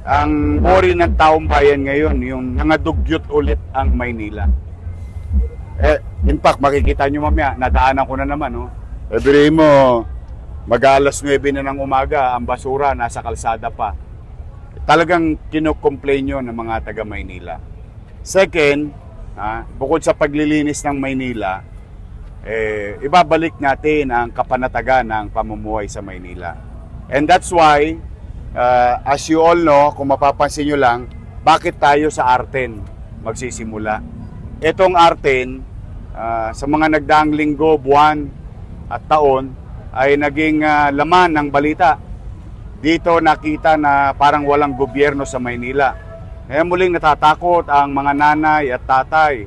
Ang worry ng taong bayan ngayon, yung nangadugyot ulit ang Maynila. In fact, makikita nyo mamaya, nadaanan ko na naman. No? Every mo, mag-alas 9 na ng umaga, ang basura nasa kalsada pa. Talagang kinocomplain yun ng mga taga Maynila. Second, bukod sa paglilinis ng Maynila, ibabalik natin ang kapanatagan ng pamumuhay sa Maynila. And that's why, as you all know, kung mapapansin nyo lang, bakit tayo sa Arten magsisimula? Itong Arten, sa mga nagdaang linggo, buwan at taon, ay naging laman ng balita. Dito nakita na parang walang gobyerno sa Maynila. Kaya muling natatakot ang mga nanay at tatay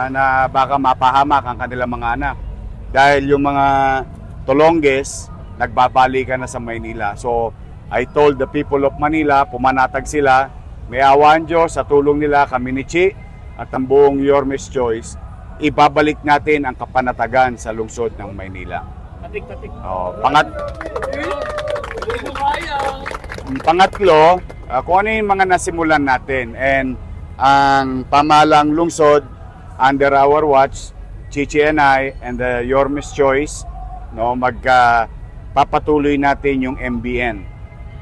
na baka mapahamak ang kanilang mga anak. Dahil yung mga Tolonges, nagbabalikan na sa Maynila. So, I told the people of Manila, pumanatag sila, may awan Diyos sa tulong nila, kami ni Chi at ang buong Yormes Choice, ibabalik natin ang kapanatagan sa lungsod ng Maynila. Pangatlo, kung ano yung mga nasimulan natin, and ang pamahalang lungsod under our watch, Chichi and I and the Yormes Choice, no, magpapatuloy natin yung MBN,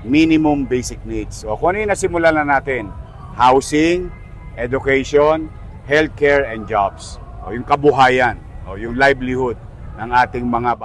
minimum basic needs. O kung ano yung nasimulan na natin, housing, education, healthcare and jobs. O yung kabuhayan, o yung livelihood ng ating mga